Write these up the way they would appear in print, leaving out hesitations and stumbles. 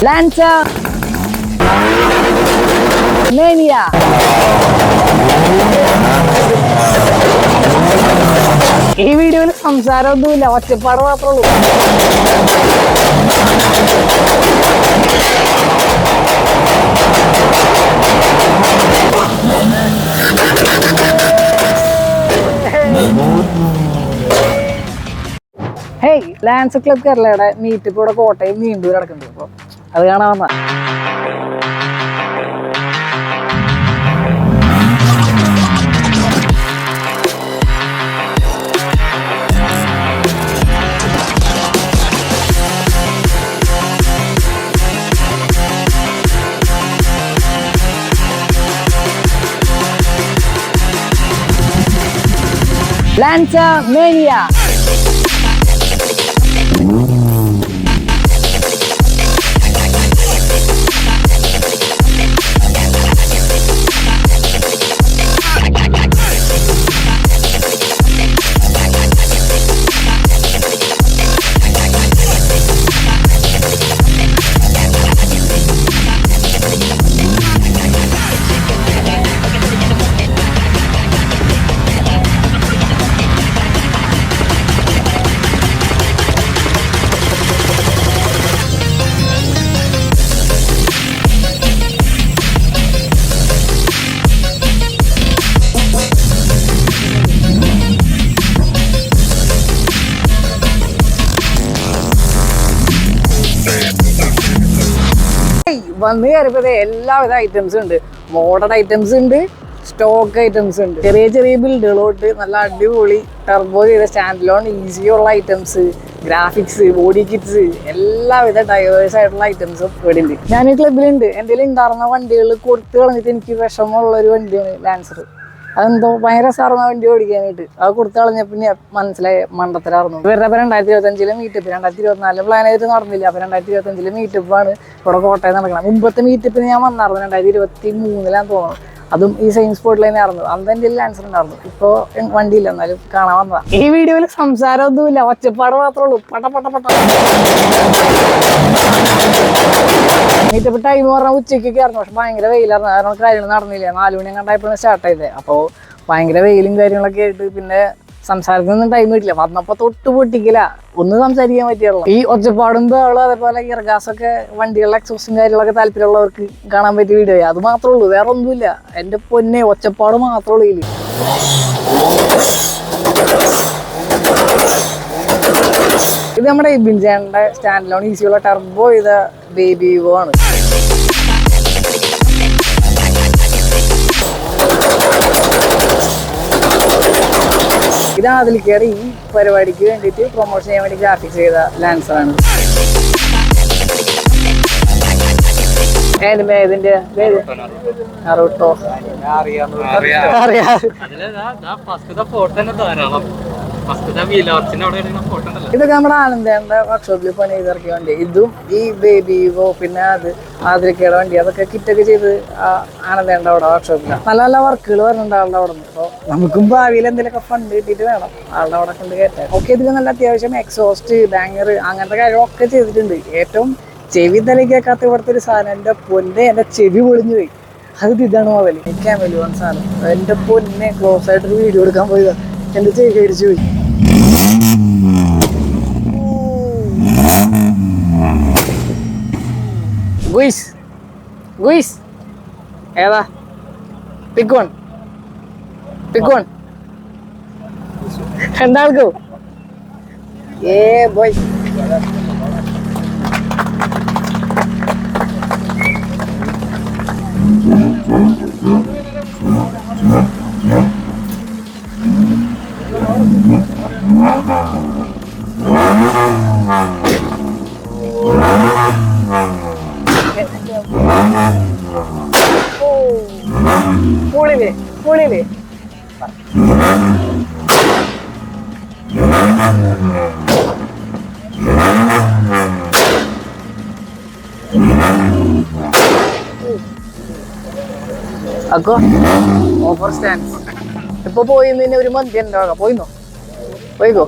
Lancer Mania. ഈ വീഡിയോയിൽ സംസാരമൊന്നുമില്ല, ഒച്ചപ്പാട് മാത്രമേ ഉള്ളൂ. ഹേയ്, ലാൻസ് ക്ലബ് കേരളയുടെ മീറ്റ് ഇപ്പോൾ ഇവിടെ കോട്ടയം നീണ്ടൂർ കിടക്കുന്നുണ്ട്. അപ്പോൾ അത് കാണാൻ വന്ന Lancer Mania. വന്ന് കയറിയപ്പോ എല്ലാവിധ ഐറ്റംസും ഉണ്ട്. മോഡേൺ ഐറ്റംസ് ഉണ്ട്, സ്റ്റോക്ക് ഐറ്റംസ് ഉണ്ട്. ചെറിയ ചെറിയ ബിൽഡുകളോട്ട് നല്ല അടിപൊളി ടർബോ ചെയ്ത സ്റ്റാൻഡ് ലോൺ ഈസിയുള്ള ഐറ്റംസ്, ഗ്രാഫിക്സ്, ബോഡി കിറ്റ്സ്, എല്ലാവിധ ഡൈവേഴ്സ് ആയിട്ടുള്ള ഐറ്റംസും ഇവിടെ ഉണ്ട്. ഞാൻ ഈ ക്ലബിലുണ്ട്. എൻ്റെ ഉണ്ടായിരുന്ന വണ്ടികൾ കൊടുത്തു കളഞ്ഞിട്ട് എനിക്ക് വിഷമമുള്ള ഒരു വണ്ടിയാണ് ലാൻസർ. അതെന്തോ ഭയങ്കര സാറുന്ന വണ്ടി ഓടിക്കാനായിട്ട് അത് കൊടുത്തു കളഞ്ഞപ്പോൾ ഞാൻ മനസ്സിലായ മണ്ടത്തരായിരുന്നു. ഇവരുടെ 2025 മീറ്റപ്പ്, 2024 പ്ലാൻ ആയിട്ട് നടന്നില്ല. അപ്പോൾ 2025 മീറ്റപ്പാണ് ഇവിടെ കോട്ടയം നടക്കണം. മുമ്പത്തെ മീറ്റപ്പിന് ഞാൻ വന്നായിരുന്നു 2023 തോന്നുന്നു. അതും ഈ സെയിം സ്പോട്ടിൽ തന്നെ ആയിരുന്നു. അന്ന് എൻ്റെ ലാൻസർ ഉണ്ടായിരുന്നു. ഇപ്പോൾ വണ്ടിയില്ല, എന്നാലും കാണാൻ വന്നതാ. ഈ വീഡിയോയിൽ സംസാരമൊന്നുമില്ല, ഒച്ചപ്പാട് മാത്രമേ ഉള്ളൂ. പട്ട പട്ട പട്ട. മീറ്റപ്പ് ടൈം പറഞ്ഞാൽ ഉച്ചയ്ക്കൊക്കെ ആയിരുന്നു. പക്ഷെ ഭയങ്കര വെയിലായിരുന്നു. കാരണം കാര്യങ്ങൾ നടന്നില്ല. 4 മണി കണ്ടായപ്പോഴാണ് സ്റ്റാർട്ട് ചെയ്തത്. അപ്പോൾ ഭയങ്കര വെയിലും കാര്യങ്ങളൊക്കെ ആയിട്ട് പിന്നെ സംസാരത്തിനൊന്നും ടൈം കിട്ടില്ല. വന്നപ്പോൾ തൊട്ട് പൊട്ടിക്കില്ല, ഒന്നും സംസാരിക്കാൻ പറ്റിയുള്ളൂ. ഈ ഒച്ചപ്പാടും ബഹളും അതേപോലെ ഇറഗാസൊക്കെ വണ്ടികളുടെ എക്സോസും കാര്യങ്ങളൊക്കെ താല്പര്യമുള്ളവർക്ക് കാണാൻ പറ്റിയ വീഡിയോ അത് മാത്രമേ ഉള്ളൂ, വേറെ ഒന്നുമില്ല. എൻ്റെ പൊന്നെ, ഒച്ചപ്പാട് മാത്രമേ ഉള്ളൂ ഇതിൽ. ഇത് നമ്മുടെ ഇബിൻ ചേട്ടൻ്റെ സ്റ്റാൻഡ് ലോൺ ഈസിയുള്ള ടർബോ ചെയ്ത ബേബി വിവോ ആണ്. ഇത് അതിലേക്കാണ് ഈ പരിപാടിക്ക് വേണ്ടിയിട്ട് പ്രൊമോഷൻ ചെയ്യാൻ വേണ്ടി ഗ്രാഫിക്സ് ചെയ്ത ലാൻസറാണ്. ഇതിന്റെ നറൂട്ടോ ഇതൊക്കെ നമ്മുടെ ആനന്ദേന്റെ വർക്ക്ഷോപ്പിൽ പണി ചെയ്തിറക്കിയ വണ്ടി. ഇതും ഈ ബേബി വിവോ പിന്നെ അത് ആതിരക്കയുടെ വണ്ടി അതൊക്കെ കിറ്റൊക്കെ ചെയ്ത് ആനന്ദേന്റെ അവിടെ വർക്ക്ഷോപ്പിലാണ്. നല്ല നല്ല വർക്കുകൾ വരുന്നുണ്ട് ആളുടെ അവിടെ നിന്ന്. അപ്പോൾ നമുക്കും ഭാവിയിൽ എന്തെങ്കിലുമൊക്കെ ഫണ്ട് കിട്ടിയിട്ട് വേണം ആളുടെ അവിടെ കൊണ്ട് കയറ്റാൻ. ഓക്കെ, ഇതിൽ നല്ല അത്യാവശ്യം എക്സോസ്റ്റ്, ബാങ്കർ, അങ്ങനത്തെ കാര്യങ്ങളൊക്കെ ചെയ്തിട്ടുണ്ട്. ഏറ്റവും ചെവി തല കേൾക്കാത്ത ഇവിടുത്തെ ഒരു സാധനം, എൻ്റെ പൊന്നെ, എൻ്റെ ചെവി പൊളിഞ്ഞു പോയി. അത് ഇതാണ് മുതൽ ക്യാമൽ വൺ സാധനം. എൻ്റെ പൊന്നെ, ക്ലോസ് ആയിട്ടൊരു വീഡിയോ എടുക്കാൻ പോയതാ, എൻ്റെ ചെവി അടിച്ചു പോയി. ഗുയിസ് ഗുയിസ് ഏതാ? പിക്കോൺ പിക്കോൺ എന്താൾക്കോ? ഏ ബോയ്, പൊളിയില്ലേ പൊളിയില്ലേ? അക്കോ ഓഫർ സ്റ്റാൻഡ് ഇപ്പൊ പോയിന്ന് ഒരു മന്തി ഉണ്ടാകാം. പോയിന്നോ? പോയിക്കോ.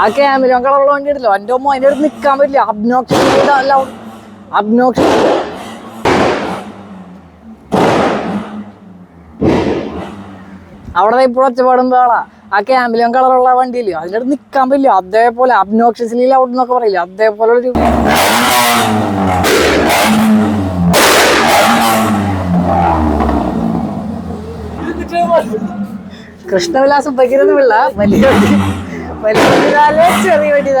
ആ ക്യാമിലും കളറുള്ള വണ്ടി ഉണ്ടല്ലോ, എൻ്റെ അമ്മ അതിൻ്റെ അടുത്ത് നിൽക്കാൻ പറ്റില്ല. അബ്നോക്ഷൻ അവിടെ ഇപ്പോൾ ഒച്ചപ്പാടും ആളാ. ആ ക്യാമിലും കളറുള്ള വണ്ടിയില്ലേ, അതിൻ്റെ അടുത്ത് നിൽക്കാൻ പറ്റില്ല. അതേപോലെ അബ്നോക്ഷസ്ലി ലൗഡ് എന്നൊക്കെ പറയില്ല, അതേപോലെ ഒരു കൃഷ്ണവിലാസം പകിരുന്നില്ല. വലിയ വണ്ടി, വലിയ വണ്ടി ചെറിയ വണ്ടി